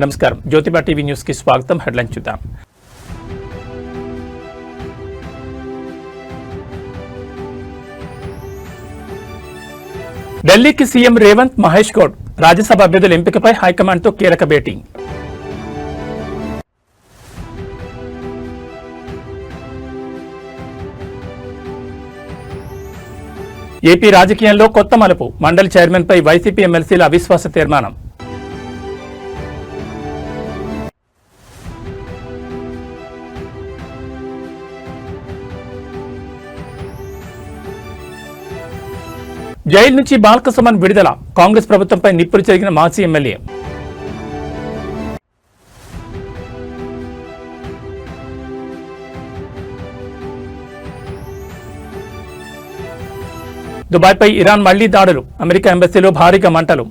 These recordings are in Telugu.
నమస్కారం జ్యోతిబా టీవీ న్యూస్ కి స్వాగతం. హెడ్లైన్ చూద్దాం. ఢిల్లీకి సీఎం రేవంత్, మహేష్ గౌడ్ రాజ్యసభ అభ్యర్థుల ఎంపికపై హైకమాండ్ తో కీలక భేటీ. ఏపీ రాజకీయాల్లో కొత్త మలుపు. మండలి చైర్మన్ పై వైసీపీ ఎమ్మెల్సీల అవిశ్వాస తీర్మానం. జైలు నుంచి బాల్కసుమన్ విడుదల. కాంగ్రెస్ ప్రభుత్వంపై నిప్పులు చెరిగిన మాజీ ఎమ్మెల్యే. దుబాయ్పై ఇరాన్ మళ్లీ దాడులు. అమెరికా ఎంబసీలో భారీగా మంటలు.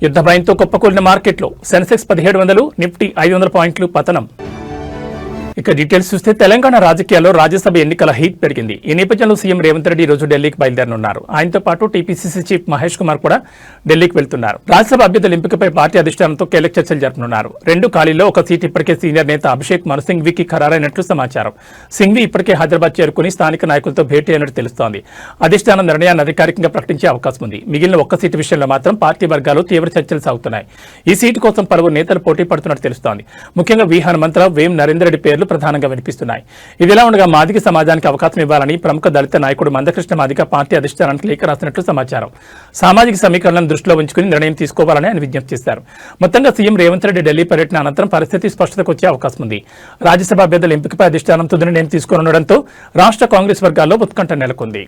యుద్ధ భయంతో కుప్పకూలిన మార్కెట్లో సెన్సెక్స్ 1700, నిఫ్టీ 500 పాయింట్లు పతనం. ఇక డీటెయిల్స్ చూస్తే తెలంగాణ రాజకీయాల్లో రాజ్యసభ ఎన్నికల హీట్ పెరిగింది. ఈ నేపథ్యంలో సీఎం రేవంత్ రెడ్డి రోజు ఢిల్లీకి బయలుదేరనున్నారు. ఆయనతో పాటు టీపీసీసీ చీఫ్ మహేష్ కుమార్ కూడా ఢిల్లీకి వెళ్తున్నారు. రాజ్యసభ అభ్యర్థుల ఎంపికపై పార్టీ అధిష్టానంతో కీలక చర్చలు జరపనున్నారు. 2 ఖాళీల్లో ఒక సీటు ఇప్పటికే సీనియర్ నేత అభిషేక్ మను సింఘ్వీకి ఖరారైనట్లు సమాచారం. సింఘ్వీ ఇప్పటికే హైదరాబాద్ చేరుకుని స్థానిక నాయకులతో భేటీ అయినట్టు తెలుస్తోంది. అధిష్టానం నిర్ణయాన్ని అధికారికంగా ప్రకటించే అవకాశం ఉంది. మిగిలిన ఒక్క సీటు విషయంలో మాత్రం పార్టీ వర్గాలు తీవ్ర చర్చలు సాగుతున్నాయి. ఈ సీటు కోసం పలువురు నేతలు పోటీ పడుతున్నట్టు తెలుస్తోంది. ముఖ్యంగా వి హనుమంతరావు, వేం నరేందర్ రెడ్డి పేర్లు ప్రధానంగా వినిపిస్తున్నాయి. ఇదిలా ఉండగా మాదిగ సమాజానికి అవకాశం ఇవ్వాలని ప్రముఖ దళిత నాయకుడు మందకృష్ణ మాదిగ పార్టీ అధిష్టానానికి లేఖ రాసినట్లు సమాచారం. సామాజిక సమీకరణలను దృష్టిలో ఉంచుకుని నిర్ణయం తీసుకోవాలని ఆయన విజ్ఞప్తి చేశారు. మొత్తంగా సీఎం రేవంత్ రెడ్డి ఢిల్లీ పర్యటన అనంతరం పరిస్థితి స్పష్టతకు వచ్చే అవకాశం ఉంది. రాజ్యసభ అభ్యర్థుల ఎంపికపై అధిష్టానం తుది నిర్ణయం తీసుకోనుండడంతో రాష్ట్ర కాంగ్రెస్ వర్గాల్లో ఉత్కంఠ నెలకొంది.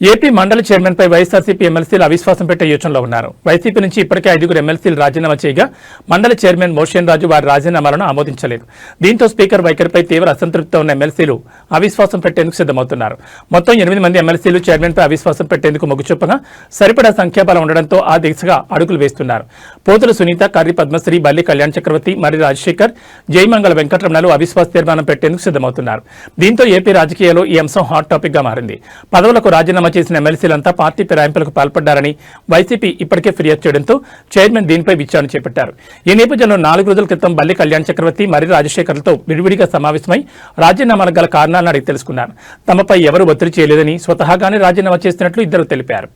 ఏపీ మండలి చైర్మన్ పై వైఎస్ఆర్సీపీ ఎమ్మెల్సీలు అవిశ్వాసం పెట్టే యోచనలో ఉన్నారు. వైసీపీ నుంచి ఇప్పటికే 5 ఎమ్మెల్సీలు రాజీనామా చేయగా మండలి చైర్మన్ మోషన్ రాజు వారి రాజీనామాలను ఆమోదించలేదు. దీంతో స్పీకర్ వైఖరిపై తీవ్ర అసంతృప్తితో ఉన్న ఎమ్మెల్సీలు అవిశ్వాసం పెట్టేందుకు సిద్దమవుతున్నారు. మొత్తం 8 మంది ఎమ్మెల్సీలు చైర్మన్ పై అవిశ్వాసం పెట్టేందుకు మొగ్గు చూపగా సరిపడా సంఖ్యాబలం ఉండడంతో ఆ దిశగా అడుగులు వేస్తున్నారు. పోతుల సునీత, కర్రి పద్మశ్రీ, బల్లి కళ్యాణ్ చక్రవర్తి, మర్రి రాజశేఖర్, జయమంగళ వెంకటరమణలు అవిశ్వాస తీర్మానం పెట్టేందుకు సిద్దమవుతున్నారు. దీంతో ఏపీ రాజకీయాల్లో ఈ అంశం హాట్ టాపిక్ గా మారింది. పదవులకు రాజీనామా చేసిన ఎమ్మెల్సీలంతా పార్టీ ఫిరాయింపులకు పాల్పడ్డారని వైసీపీ ఇప్పటికే ఫిర్యాదు చేయడంతో చైర్మన్ దీనిపై విచారణ చేపట్టారు. ఈ నేపథ్యంలో 4 రోజుల క్రితం బల్లి కళ్యాణ్ చక్రవర్తి, మర్రి రాజశేఖర్లతో విడివిడిగా సమావేశమై రాజీనామాలకు గల కారణాలను అడిగి తెలుసుకున్నారు. తమపై ఎవరూ ఒత్తిడి చేయలేదని, స్వతహాగానే రాజీనామా చేస్తున్నట్లు ఇద్దరు తెలిపారు.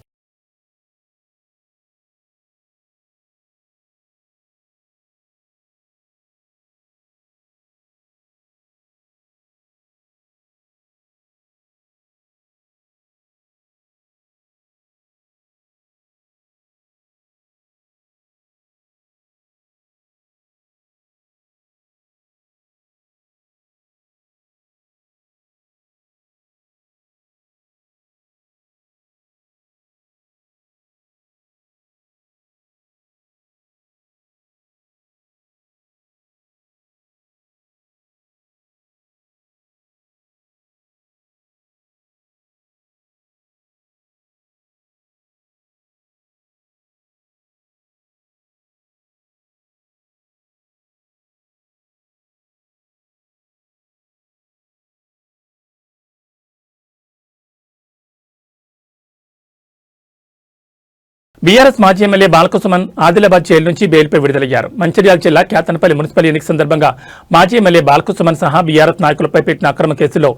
బీఆర్ఎస్ మాజీ ఎమ్మెల్యే బాలకసుమన్ ఆదిలాబాద్ జైలు నుంచి బెయిల్పై విడుదలయ్యారు. మంచిర్యాల జిల్లా కేతనపల్లి మున్సిపల్ ఎన్నిక సందర్భంగా మాజీ ఎమ్మెల్యే బాలకసుమన్ సహా బీఆర్ఎస్ నాయకులపై పెట్టిన అక్రమ కేసులో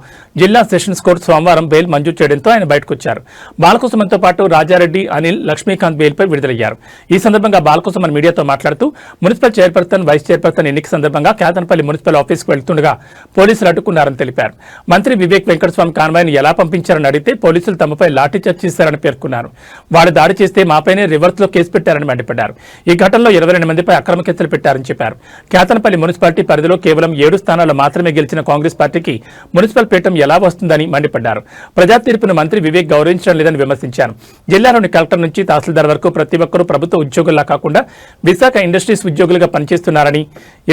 జిల్లా సెషన్స్ కోర్టు సోమవారం బెయిల్ మంజూరు చేయడంతో ఆయన బయటకొచ్చారు. బాలకసుమన్తో పాటు రాజారెడ్డి, అనిల్, లక్ష్మీకాంత్ బెయిల్పై విడుదలయ్యారు. ఈ సందర్భంగా బాలకసుమన్ మీడియాతో మాట్లాడుతూ మున్సిపల్ చైర్పర్సన్, వైస్ చైర్పర్సన్ ఎన్నిక సందర్భంగా కేతనపల్లి మున్సిపల్ ఆఫీస్కు వెళ్తుండగా పోలీసులు అడ్డుకున్నారని తెలిపారు. మంత్రి వివేక్ వెంకటస్వామి కాన్వాయ్ను ఎలా పంపించారని అడిగితే పోలీసులు తమపై లాఠీచార్జ్ చేశారని పేర్కొన్నారు. వాడు దాడి చేస్తే మాపైనే రివర్స్ లో కేసు పెట్టారని మండిపడ్డారు. ఈ ఘటనలో 22 మందిపై అక్రమ కేసులు పెట్టారని చెప్పారు. కేతనపల్లి మున్సిపాలిటీ పరిధిలో కేవలం 7 స్థానాల్లో మాత్రమే గెలిచిన కాంగ్రెస్ పార్టీకి మున్సిపల్ పీఠం ఎలా వస్తుందని మండిపడ్డారు. ప్రజా తీర్పును మంత్రి వివేక్ గౌరవించడం లేదని విమర్శించారు. జిల్లాలోని కలెక్టర్ నుంచి తహసీల్దార్ వరకు ప్రతి ఒక్కరూ ప్రభుత్వ ఉద్యోగుల్లా కాకుండా విశాఖ ఇండస్ట్రీస్ ఉద్యోగులుగా పనిచేస్తున్నారని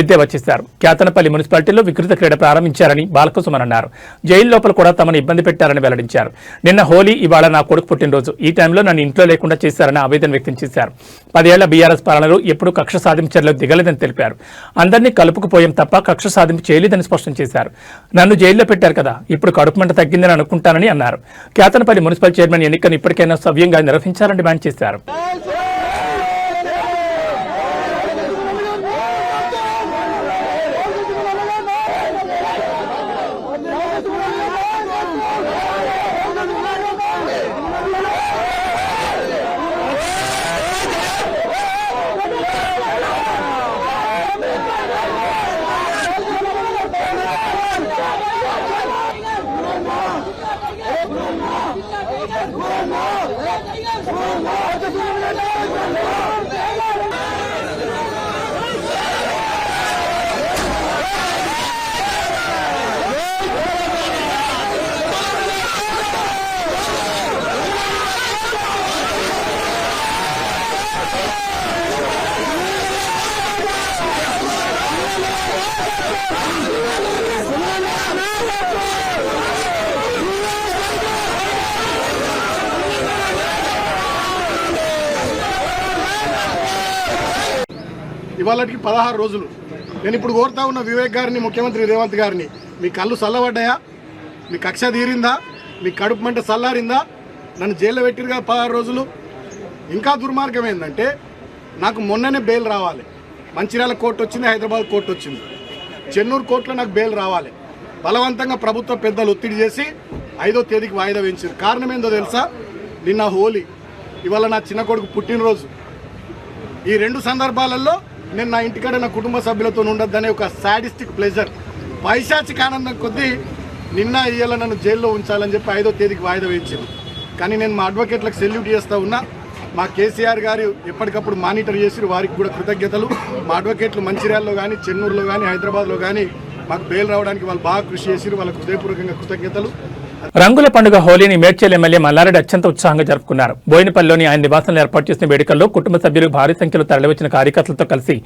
ఎద్దేవా చేశారు. కేతనపల్లి మున్సిపాలిటీలో వికృత క్రీడ ప్రారంభించారని బాలకసుమన్ అన్నారు. జైలు లోపల కూడా తమను ఇబ్బంది పెట్టారని వెల్లడించారు. నిన్న హోలీ, ఇవాళ నా కొడుకు పుట్టినరోజు. ఈ టైంలో నన్ను ఇంట్లో లేకుండా చేశారని ఆవేదన వ్యక్తం చేశారు. 10 ఏళ్ల బీఆర్ఎస్ పాలనలో ఎప్పుడూ కక్ష సాధించడంలో దిగలేదని తెలిపారు. అందరినీ కలుపుకుపోయాం తప్ప కక్ష సాధింపు చేయలేదని స్పష్టం చేశారు. నన్ను జైల్లో పెట్టారు కదా, ఇప్పుడు కడుపు మంట తగ్గిందని అనుకుంటానని అన్నారు. కేతనపల్లి మున్సిపల్ చైర్మన్ ఎన్నికను ఇప్పటికైనా సవ్యంగా నిర్వహించాలని డిమాండ్ చేశారు. ఇవాళకి 16 రోజులు. నేను ఇప్పుడు కోరుతా ఉన్న వివేక్ గారిని, ముఖ్యమంత్రి రేవంత్ గారిని, మీ కళ్ళు చల్లబడ్డాయా? మీ కక్ష తీరిందా? మీ కడుపు మంట చల్లారిందా? నన్ను జైల్లో పెట్టిరుగా 16 రోజులు. ఇంకా దుర్మార్గం ఏంటంటే నాకు మొన్ననే బెయిల్ రావాలి. మంచిర్యాల కోర్టు వచ్చింది, హైదరాబాద్ కోర్టు వచ్చింది, చెన్నూరు కోర్టులో నాకు బెయిల్ రావాలి. బలవంతంగా ప్రభుత్వ పెద్దలు ఒత్తిడి చేసి 5వ తేదీకి వాయిదా వేయించారు. కారణం ఏందో తెలుసా? నిన్న హోలీ, ఇవాళ నా చిన్న కొడుకు పుట్టినరోజు. ఈ 2 సందర్భాలలో నేను నా ఇంటికాడ నా కుటుంబ సభ్యులతో ఉండొద్దనే ఒక సాడిస్టిక్ ప్లెజర్, పైశాచిక ఆనందం కొద్దీ నిన్న ఇయ్యాల నన్ను జైల్లో ఉంచాలని చెప్పి 5వ తేదీకి వాయిదా వేయించారు. కానీ నేను మా అడ్వకేట్లకు సెల్యూట్ చేస్తూ ఉన్నా. మా కేసీఆర్ గారు ఎప్పటికప్పుడు మానిటర్ చేసి వారికి కూడా కృతజ్ఞతలు. మా అడ్వకేట్లు మంచిర్యాలలో కానీ, చెన్నూరులో కానీ, హైదరాబాద్లో కానీ మాకు బెయిల్ రావడానికి వాళ్ళు బాగా కృషి చేసి వాళ్ళకు హృదయపూర్వకంగా కృతజ్ఞతలు. రంగుల పండుగ హోలీని మేడ్చల్ ఎమ్మెల్యే మల్లారెడ్డి అత్యంత ఉత్సాహంగా జరుపుకున్నారు. బోయినపల్లిలోని ఆయన నివాసంలో ఏర్పాటు చేసిన వేడుకల్లో కుటుంబ సభ్యులు భారీ సంఖ్యలో తరలివచ్చిన కార్యకర్తలతో కలిసి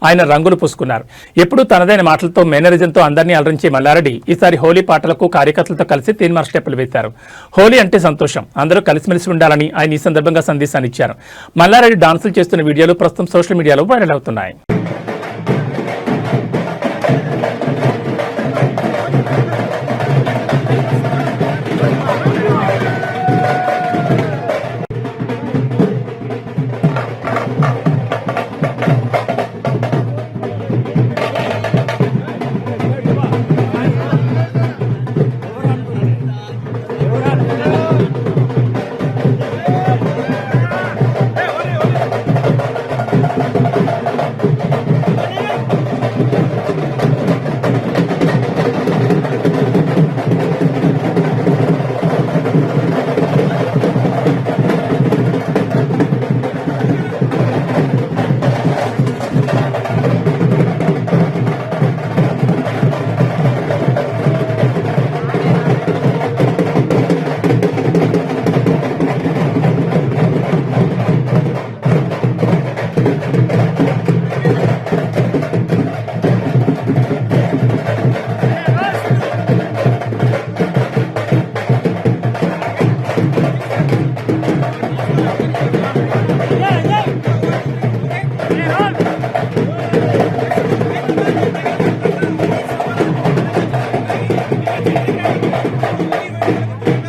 ఆయన రంగులు పూసుకున్నారు. ఎప్పుడూ తనదైన మాటలతో, మేనరిజంతో అందరినీ అలరించే మల్లారెడ్డి ఈసారి హోలీ పాటలకు కార్యకర్తలతో కలిసి తీన్మార్ స్టెప్పులు వేశారు. హోలీ అంటే సంతోషం, అందరూ కలిసిమెలిసి ఉండాలని ఆయన ఈ సందర్భంగా సందేశాన్ని ఇచ్చారు. మల్లారెడ్డి డాన్సులు చేస్తున్న వీడియోలు ప్రస్తుతం సోషల్ మీడియాలో వైరల్ అవుతున్నాయి.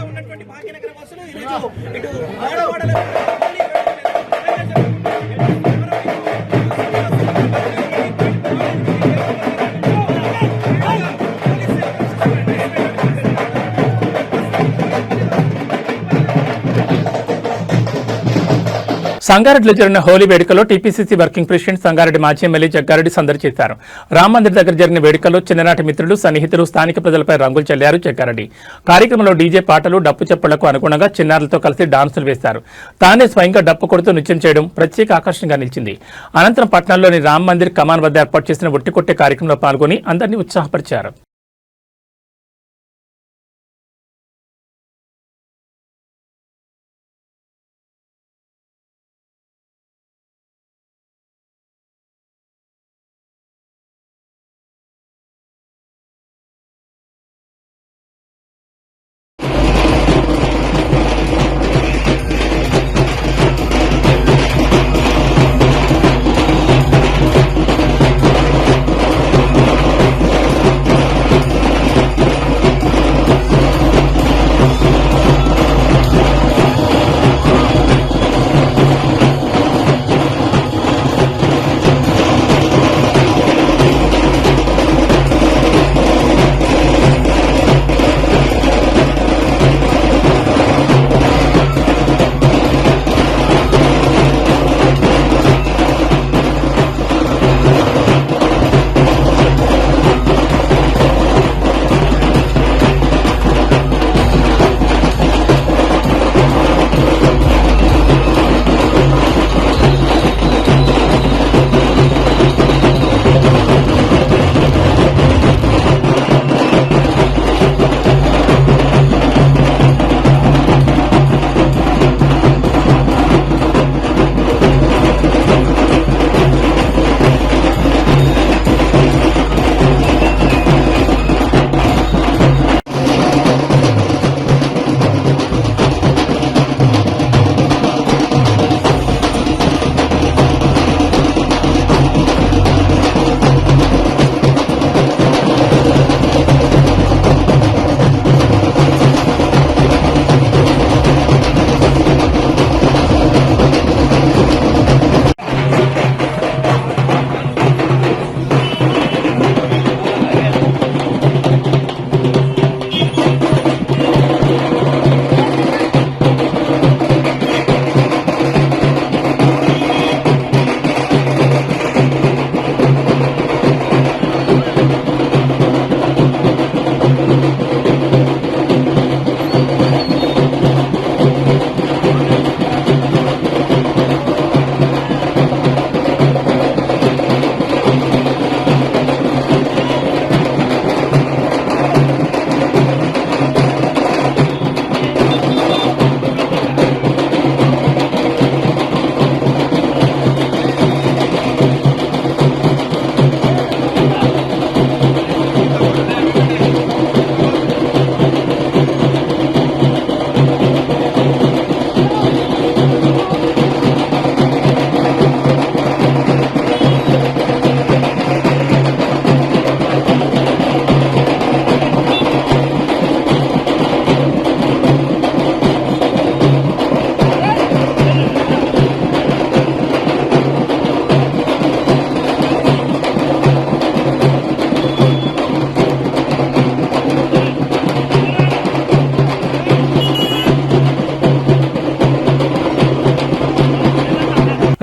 ఉన్నటువంటి భాగ్యనగర బస్సులు సంగారెడ్డిలో జరిగిన హోలీ వేడుకలో టీపీసీసీ వర్కింగ్ ప్రెసిడెంట్ సంగారెడ్డి మాజీ ఎమ్మెల్యే జగ్గారెడ్డి సందడి చేశారు. రామ్ మందిర్ దగ్గర జరిగిన వేడుకల్లో చిన్ననాటి మిత్రులు, సన్నిహితులు, స్థానిక ప్రజలపై రంగులు చల్లారు జగ్గారెడ్డి. కార్యక్రమంలో డీజే పాటలు, డప్పు చప్పుళ్లకు అనుగుణంగా చిన్నారులతో కలిసి డాన్సులు వేశారు. తానే స్వయంగా డప్పు కొడుతూ నృత్యం చేయడం ప్రత్యేక ఆకర్షణగా నిలిచింది. అనంతరం పట్టణంలోని రామ్ మందిర్ కమాన్ వద్ద ఏర్పాటు చేసిన ఒట్టి కొట్టే కార్యక్రమంలో పాల్గొని అందరినీ ఉత్సాహపరిచారు.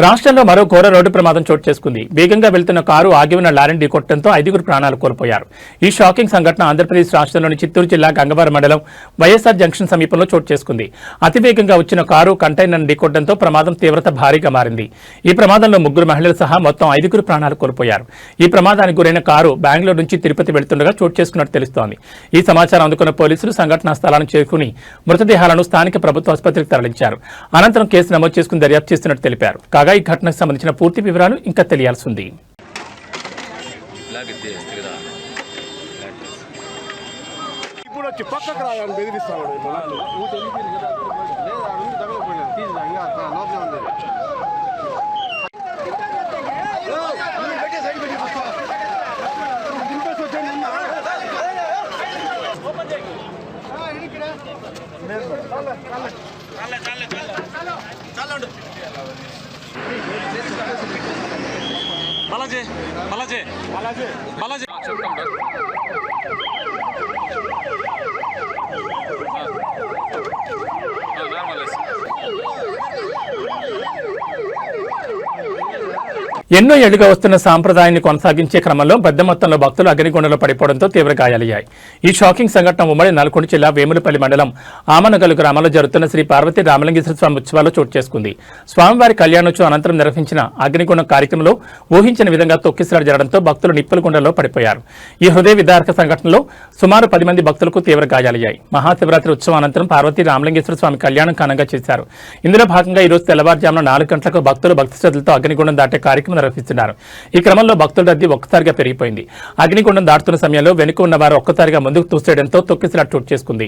రాష్ట్రంలో మరో ఘోర రోడ్డు ప్రమాదం చోటు చేసుకుంది. వేగంగా వెళ్తున్న కారు ఆగి ఉన్న లారీని ఢీకొట్టడంతో 5గురు ప్రాణాలు కోల్పోయారు. ఈ షాకింగ్ సంఘటన ఆంధ్రప్రదేశ్ రాష్ట్రంలోని చిత్తూరు జిల్లా గంగవరం మండలం వైఎస్ఆర్ జంక్షన్ సమీపంలో చోటు చేసుకుంది. అతివేగంగా వచ్చిన కారు కంటైనర్ను ఢీకొట్టడంతో ప్రమాదం తీవ్రత భారీగా మారింది. ఈ ప్రమాదంలో 3 మహిళలు సహా మొత్తం 5గురు ప్రాణాలు కోల్పోయారు. ఈ ప్రమాదానికి గురైన కారు బెంగళూరు నుంచి తిరుపతి వెళ్తుండగా చోటు చేసుకున్నట్టు తెలుస్తోంది. ఈ సమాచారం అందుకున్న పోలీసులు సంఘటనా స్థలానికి చేరుకుని మృతదేహాలను స్థానిక ప్రభుత్వ ఆసుపత్రికి తరలించారు. అనంతరం కేసు నమోదు చేసుకుని దర్యాప్తు చేస్తున్నట్టు తెలిపారు. కాగా ఈ ఘటనకు సంబంధించిన పూర్తి వివరాలు ఇంకా తెలియాల్సి ఉంది. బాలాజీ బాలాజీ బాలాజీ బాలాజీ చెప్తాం నార్మల్ ఎన్నో ఏళ్లుగా వస్తున్న సాంప్రదాయాన్ని కొనసాగించే క్రమంలో పెద్ద మొత్తంలో భక్తులు అగ్నిగుండంలో పడిపోవడంతో తీవ్ర గాయాలయ్యాయి. ఈ షాకింగ్ సంఘటన ఉమ్మడి నల్గొండ జిల్లా వేములపల్లి మండలం ఆమనగల్లు గ్రామంలో జరుగుతున్న శ్రీ పార్వతీ రామలింగేశ్వర స్వామి ఉత్సవాల్లో చోటు చేసుకుంది. స్వామివారి కళ్యాణోత్సవం అనంతరం నిర్వహించిన అగ్నిగుండం కార్యక్రమంలో ఊహించిన విధంగా తొక్కిసలాట జరగడంతో భక్తులు నిప్పుల గుండంలో పడిపోయారు. ఈ హృదయ విదారక సంఘటనలో సుమారు 10 మంది భక్తులకు తీవ్ర గాయాలయ్యాయి. మహాశివరాత్రి ఉత్సవం అనంతరం పార్వతీ రామలింగేశ్వర స్వామి కళ్యాణం ఘనంగా చేశారు. ఇందులో భాగంగా ఈ రోజు తెల్లవారుజామున 4 గంటలకు భక్తులు భక్తి శ్రద్ధలతో అగ్నిగుండం దాటే కార్యక్రమం నిర్వహిస్తున్నారు. ఈ క్రమంలో భక్తుల రద్దీ ఒక్కసారిగా పెరిగిపోయింది. అగ్నిగుండం దాటుతున్న సమయంలో వెనుక ఉన్న వారు ఒక్కసారిగా ముందుకు తూసేయడంతో తొక్కిసలాట చోటు చేసుకుంది.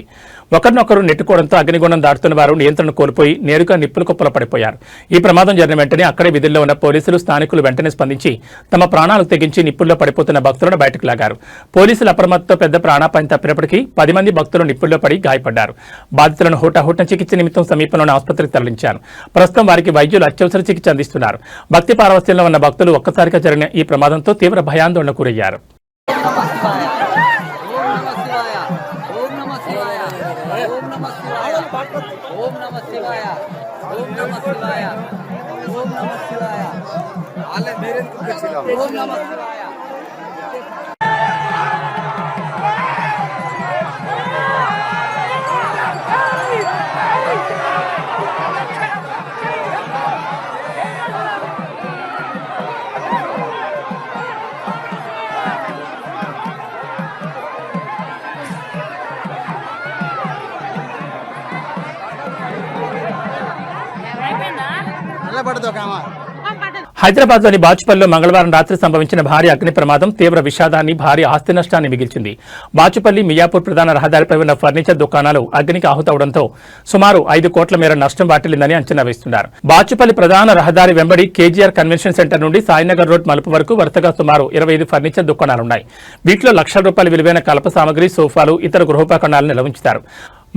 ఒకరినొకరు నెట్టుకోవడంతో అగ్నిగుండం దాటుతున్న వారు నియంత్రణ కోల్పోయి నేరుగా నిప్పుల కుప్పలో పడిపోయారు. ఈ ప్రమాదం జరిగిన వెంటనే అక్కడే విధుల్లో ఉన్న పోలీసులు స్థానికులు వెంటనే స్పందించి తమ ప్రాణాలు తెగించి నిప్పుల్లో పడిపోతున్న భక్తులను బయటకు లాగారు. పోలీసుల అప్రమత్తతో పెద్ద ప్రాణాపాయం తప్పినప్పటికీ 10 మంది భక్తులు నిప్పుల్లో పడి గాయపడ్డారు. బాధితులను హుటాహుటిన చికిత్స నిమిత్తం సమీపంలోని ఆసుపత్రికి తరలించారు. ప్రస్తుతం వారికి వైద్యులు అత్యవసర చికిత్స అందిస్తున్నారు. భక్తి పారవస్యంలో ఉన్న భక్తులు ఒక్కసారిగా జరిగిన ఈ ప్రమాదంతో తీవ్ర భయాందోళనకు గురయ్యారు. హైదరాబాద్లోని బాచుపల్లిలో మంగళవారం రాత్రి సంభవించిన భారీ అగ్ని ప్రమాదం తీవ్ర విషాదాన్ని, భారీ ఆస్తి నష్టాన్ని మిగిల్చింది. బాచుపల్లి మియాపూర్ ప్రధాన రహదారిపై ఉన్న ఫర్నిచర్ దుకాణాలు అగ్నికి ఆహుతవడంతో సుమారు 5 కోట్ల మేర నష్టం వాటిల్లిందని అంచనా వేస్తున్నారు. బాచుపల్లి ప్రధాన రహదారి వెంబడి కేజీఆర్ కన్వెన్షన్ సెంటర్ నుండి సాయినగర్ రోడ్ మలుపు వరకు వరుసగా సుమారు 25 ఫర్నిచర్ దుకాణాలున్నాయి. వీటిలో లక్షల రూపాయల విలువైన కలప సామగ్రి, సోఫాలు, ఇతర గృహోపకరణాలను నిల్వించుతారు.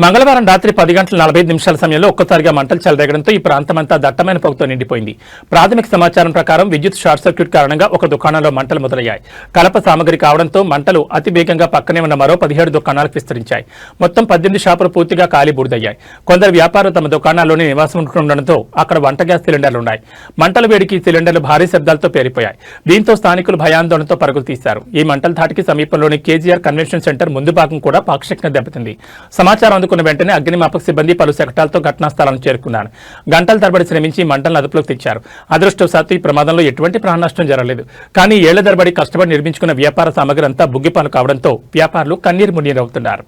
మంగళవారం రాత్రి 10 గంటల 45 నిమిషాల సమయంలో ఒక్కసారిగా మంటలు చెలరేగడంతో ఈ ప్రాంతమంతా దట్టమైన పొగతో నిండిపోయింది. ప్రాథమిక సమాచారం ప్రకారం విద్యుత్ షార్ట్ సర్క్యూట్ కారణంగా ఒక దుకాణంలో మంటలు మొదలయ్యాయి. కలప సామగ్రి కావడంతో మంటలు అతి వేగంగా పక్కనే ఉన్న మరో 17 దుకాణాలకు విస్తరించాయి. మొత్తం 18 షాపులు పూర్తిగా కాలి బూడిదయ్యాయి. కొందరు వ్యాపారులు తమ దుకాణాల్లోనే నివాసం ఉంటుండటంతో అక్కడ వంట గ్యాస్ సిలిండర్లున్నాయి. మంటల వేడికి సిలిండర్లు భారీ శబ్దాలతో పేరిపోయాయి. దీంతో స్థానికులు భయాందోళనతో పరుగులు తీశారు. ఈ మంటల ధాటికి సమీపంలోని కేజీఆర్ కన్వెన్షన్ సెంటర్ ముందు భాగం కూడా పాక్షికంగా దెబ్బతింది. సమాచారం అందుకున్న వెంటనే అగ్నిమాపక సిబ్బంది పలు శకటాలతో ఘటనా స్థలాన్ని చేరుకున్నారు. గంటల తరబడి శ్రమించి మంటలను అదుపులోకి తెచ్చారు. అదృష్టవశాత్తు ఈ ప్రమాదంలో ఎటువంటి ప్రాణ నష్టం జరగలేదు. కానీ ఏళ్ల తరబడి కష్టపడి నిర్మించుకున్న వ్యాపార సామగ్రి అంతా బుగ్గిపాలు కావడంతో వ్యాపారులు కన్నీరు మున్నీరవుతున్నారు.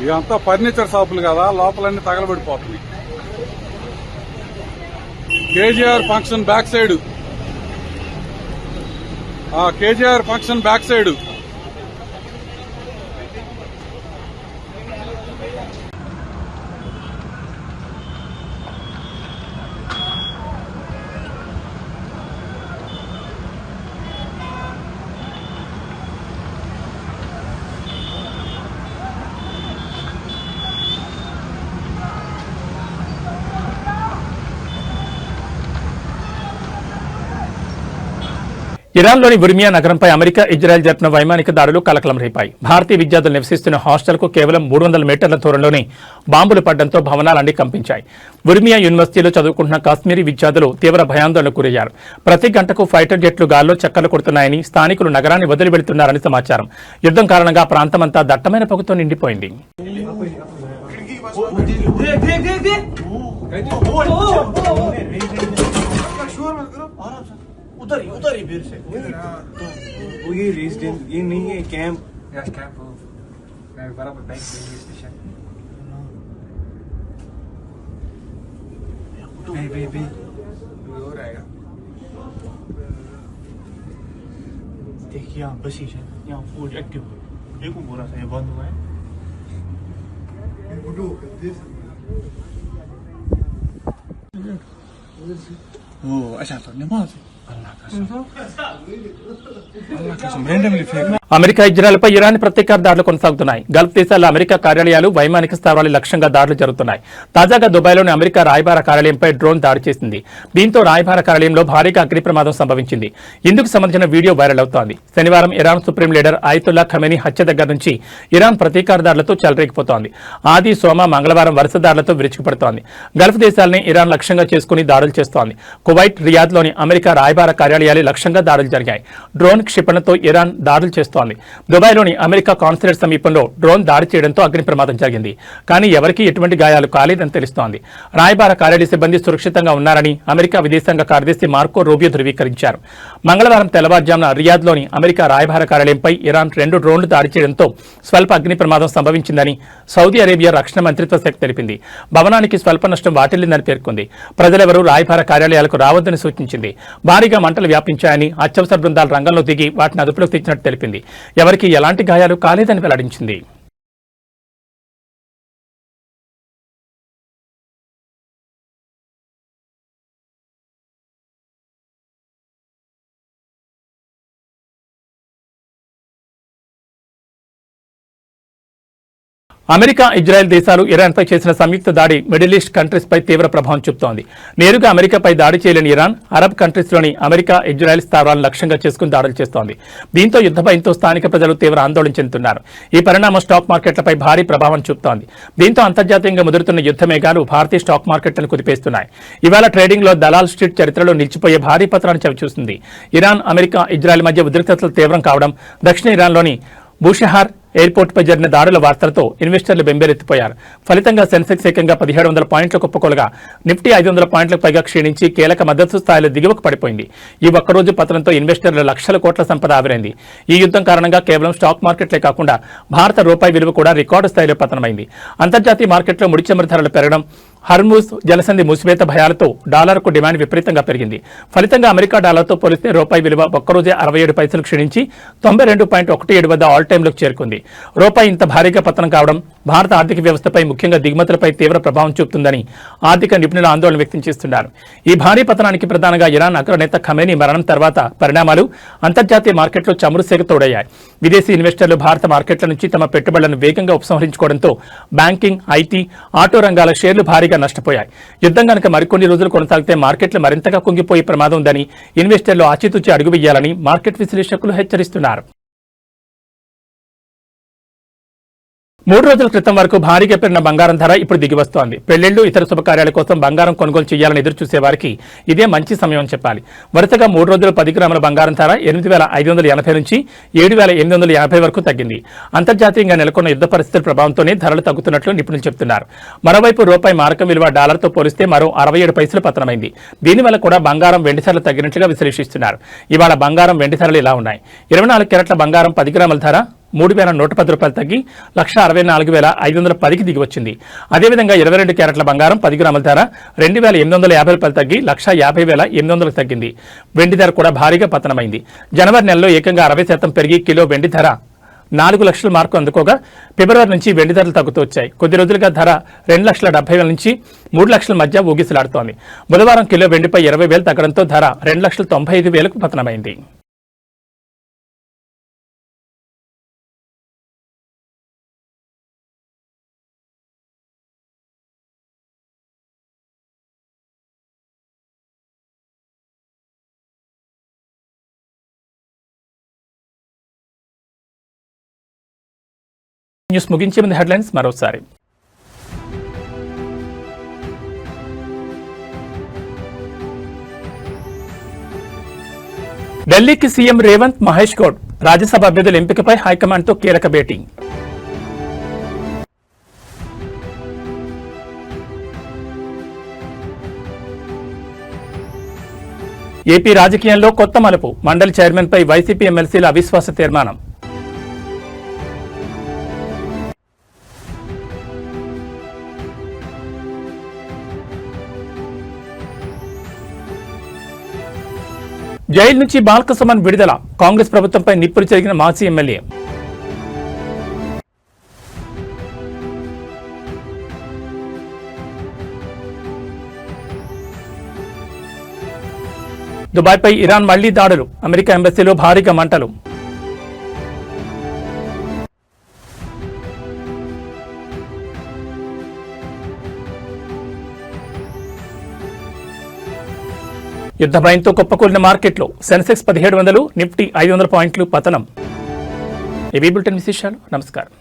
ఇదంతా ఫర్నిచర్ షాపులు కదా, లోపలన్నీ తగలబడిపోతున్నాయి. KGR function back side, KGR function back side ఇరాన్లోని ఉర్మియా నగరంపై అమెరికా, ఇజ్రాయెల్ జరిపిన వైమానిక దాడులు కలకలం రేపాయి. భారతీయ విద్యార్థులు నివసిస్తున్న హాస్టల్కు కేవలం 300 మీటర్ల దూరంలోనే బాంబులు పడడంతో భవనాలన్నీ కంపించాయి. ఉర్మియా యూనివర్సిటీలో చదువుకుంటున్న కాశ్మీరీ విద్యార్థులు తీవ్ర భయాందోళనకు గురయ్యారు. ప్రతి గంటకు ఫైటర్ జెట్లు గాల్లో చక్కర్లు కొడుతున్నాయని, స్థానికులు నగరాన్ని వదిలి వెళుతున్నారని సమాచారం. యుద్ధం కారణంగా ప్రాంతమంతా దట్టమైన పొగతో నిండిపోయింది. उधर ही फिर से तो वो ये रेजिडेंस ये नहीं है कैंप यस कैंप मैं बराबर बैक रेलवे स्टेशन बे हो रहेगा देखिए यहाँ बसी है, यहाँ फूड एक्टिव है, देखो पूरा सा ये बंद हुआ है। Oh, अच्छा तो नमाज अल्लाह कसम अल्लाह कसम randomly फेंक అమెరికా ఇజ్రాయెల్పై ఇరాన్ ప్రతీకార దాడులు కొనసాగుతున్నాయి. గల్ఫ్ దేశాల్లో అమెరికా కార్యాలయాలు, వైమానిక స్థావరాలు లక్ష్యంగా దాడులు జరుగుతున్నాయి. తాజాగా దుబాయ్లోని అమెరికా రాయబార కార్యాలయంపై డ్రోన్ దాడి చేసింది. దీంతో రాయబార కార్యాలయంలో భారీగా అగ్ని ప్రమాదం సంభవించింది. ఇందుకు సంబంధించిన వీడియో వైరల్ అవుతోంది. శనివారం Iran supreme leader Ayatollah Khamenei హత్య దగ్గర నుంచి ఇరాన్ ప్రతీకార దాడులతో చెలరేగిపోతోంది. ఆది, సోమ, మంగళవారం వరుస దాడులతో విరుచుకుపడుతోంది. గల్ఫ్ దేశాలని ఇరాన్ లక్ష్యంగా చేసుకుని దాడులు చేస్తోంది. కువైట్, రియాద్లోని అమెరికా రాయబార కార్యాలయాలు లక్ష్యంగా దాడులు జరిగాయి. డ్రోన్ క్షిపణితో ఇరాన్ దాడులు చేస్తోంది. దుబాయ్లోని అమెరికా కాన్సులేట్ సమీపంలో డ్రోన్ దాడి చేయడంతో అగ్ని ప్రమాదం జరిగింది. కానీ ఎవరికీ ఎటువంటి గాయాలు కాలేదని తెలుస్తోంది. రాయబార కార్యాలయ సిబ్బంది సురక్షితంగా ఉన్నారని అమెరికా విదేశాంగ కార్యదర్శి మార్కో రూబియో ధృవీకరించారు. మంగళవారం తెల్లవారుజామున రియాద్లోని అమెరికా రాయబార కార్యాలయంపై ఇరాన్ 2 డ్రోన్లు దాడి చేయడంతో స్వల్ప అగ్ని ప్రమాదం సంభవించిందని సౌదీ అరేబియా రక్షణ మంత్రిత్వ శాఖ తెలిపింది. భవనానికి స్వల్ప నష్టం వాటిల్లిందని పేర్కొంది. ప్రజలెవరూ రాయబార కార్యాలయాలకు రావద్దని సూచించింది. భారీగా మంటలు వ్యాపించాయని అత్యవసర బృందాలు రంగంలో దిగి వాటిని అదుపులోకి తెచ్చినట్టు తెలిపింది. ఎవరికీ ఎలాంటి గాయాలు కాలేదని వెల్లడించింది. అమెరికా, ఇజ్రాయెల్ దేశాలు ఇరాన్పై చేసిన సంయుక్త దాడి మిడిల్ ఈస్ట్ కంట్రీస్ పై తీవ్ర ప్రభావం చూపుతోంది. నేరుగా అమెరికాపై దాడి చేయలేని ఇరాన్ అరబ్ కంట్రీస్లోని అమెరికా, ఇజ్రాయెల్ స్థావరాలను లక్ష్యంగా చేసుకుని దాడులు చేస్తోంది. దీంతో యుద్ధ భయంతో స్థానిక ప్రజలు తీవ్ర ఆందోళన చెందుతున్నారు. ఈ పరిణామం స్టాక్ మార్కెట్లపై భారీ ప్రభావం చూపుతోంది. దీంతో అంతర్జాతీయంగా ముదురుతున్న యుద్ధ మేఘాలు భారతీయ స్టాక్ మార్కెట్లను కుదిపేస్తున్నాయి. ఇవాళ ట్రేడింగ్లో దలాల్ స్ట్రీట్ చరిత్రలో నిలిచిపోయే భారీ పతనాన్ని చవిచూస్తుంది. ఇరాన్, అమెరికా, ఇజ్రాయెల్ మధ్య ఉద్రిక్తతలు తీవ్రం కావడం, దక్షిణ ఇరాన్లోని బూషహార్ ఎయిర్పోర్టుపై జరిగిన దాడుల వార్తలతో ఇన్వెస్టర్లు బెంబేలెత్తిపోయారు. ఫలితంగా సెన్సెక్స్ ఏకంగా 1700 పాయింట్ల కుప్పకొలగా నిఫ్టీ 500 పాయింట్లకు పైగా క్షీణించి కీలక మద్దతు స్థాయిలో దిగువకు పడిపోయింది. ఈ ఒక్కరోజు పతనంతో ఇన్వెస్టర్ల లక్షల కోట్ల సంపద ఆవిరైంది. ఈ యుద్ధం కారణంగా కేవలం స్టాక్ మార్కెట్లే కాకుండా భారత రూపాయి విలువ కూడా రికార్డు స్థాయిలో పతనమైంది. అంతర్జాతీయ మార్కెట్లో ముడి చమురు ధరలు పెరగడం, హర్మూజ్ జలసంధి మూసివేత భయాలతో డాలర్కు డిమాండ్ విపరీతంగా పెరిగింది. ఫలితంగా అమెరికా డాలర్తో పోలిస్తే రూపాయి విలువ ఒక్కరోజే 67 పైసలు క్షీణించి 92.17 వద్ద ఆల్ టైంలోకి చేరుకుంది. రూపాయి ఇంత భారీగా పతనం కావడం భారత ఆర్థిక వ్యవస్థపై, ముఖ్యంగా దిగుమతులపై తీవ్ర ప్రభావం చూపుతుందని ఆర్థిక నిపుణులు ఆందోళన వ్యక్తం చేస్తున్నారు. ఈ భారీ పతనానికి ప్రధానంగా ఇరాన్ అగ్రనేత ఖమేనీ మరణం తర్వాత పరిణామాలు అంతర్జాతీయ మార్కెట్లో చమురు సేగ తోడయ్యాయి. విదేశీ ఇన్వెస్టర్లు భారత మార్కెట్ల నుంచి తమ పెట్టుబడులను వేగంగా ఉపసంహరించుకోవడంతో బ్యాంకింగ్, ఐటీ, ఆటో రంగాల షేర్లు భారీగా నష్టపోయాయి. యుద్ధం కనుక మరికొన్ని రోజులు కొనసాగితే మార్కెట్లు మరింతగా కుంగిపోయే ప్రమాదం ఉందని ఇన్వెస్టర్లు ఆచితూచి అడుగు వేయాలని మార్కెట్ విశ్లేషకులు హెచ్చరిస్తున్నారు. 3 రోజుల క్రితం వరకు భారీగా పెరిగిన బంగారం ధర ఇప్పుడు దిగివస్తోంది. పెళ్లిళ్లు, ఇతర శుభకార్యాల కోసం బంగారం కొనుగోలు చేయాలని ఎదురు చూసేవారికి ఇదే మంచి సమయం అని చెప్పాలి. వరుసగా 3 రోజులు 10 గ్రాముల బంగారం ధర 8,580 నుంచి 7,850 వరకు తగ్గింది. అంతర్జాతీయంగా నెలకొన్న యుద్ధ పరిస్థితుల ప్రభావంతోనే ధరలు తగ్గుతున్నట్లు నిపుణులు చెబుతున్నారు. మరోవైపు రూపాయి మారకం విలువ డాలర్తో పోలిస్తే మరో 67 పైసలు పతనమైంది. దీనివల్ల కూడా బంగారం, వెండి ధరలు తగ్గినట్లుగా విశ్లేషిస్తున్నారు. ఇవాళ బంగారం, వెండి ధరలు ఇలా ఉన్నాయి. 24 క్యారెట్ల బంగారం 10 గ్రాముల ధర 3,110 రూపాయలు తగ్గి 1,64,510కి దిగి వచ్చింది. అదేవిధంగా 22 క్యారెట్ల బంగారం 10 గ్రాముల ధర 2,850 రూపాయలు తగ్గి 1,50,800కి తగ్గింది. వెండి ధర కూడా భారీగా పతనమైంది. జనవరి నెలలో ఏకంగా 60% పెరిగి కిలో వెండి ధర 4 లక్షల మార్కు అందుకోగా ఫిబ్రవరి నుంచి వెండి ధరలు తగ్గుతూ వచ్చాయి. కొద్ది రోజులుగా ధర 2,70,000 నుంచి 3 లక్షల మధ్య ఊగిసలాడుతోంది. బుధవారం కిలో వెండిపై 20,000 తగ్గడంతో ధర 2,95,000కు పతనమైంది. న్యూస్ ముగించే ముందు హెడ్లైన్స్ మరోసారి. ఢిల్లీకి సీఎం రేవంత్, మహేష్ గౌడ్ రాజ్యసభ అభ్యర్థుల ఎంపికపై హైకమాండ్తో కీలక భేటీ. ఏపీ రాజకీయాల్లో కొత్త మలుపు, మండలి చైర్మన్పై వైసీపీ ఎమ్మెల్సీల అవిశ్వాస తీర్మానం. జైలు నుంచి బాల్కసుమన్ విడుదల, కాంగ్రెస్ ప్రభుత్వంపై నిప్పులు చెరిగిన మాజీ ఎమ్మెల్యే. దుబాయ్పై ఇరాన్ మళ్లీ దాడులు, అమెరికా ఎంబసీలో భారీగా మంటలు. యుద్ధ భయంతో కుప్పకూలిన మార్కెట్లో సెన్సెక్స్ 1700, నిఫ్టీ 500 పాయింట్లు పతనం. ఏబీ బులెటిన్ విశేషాలు. నమస్కారం.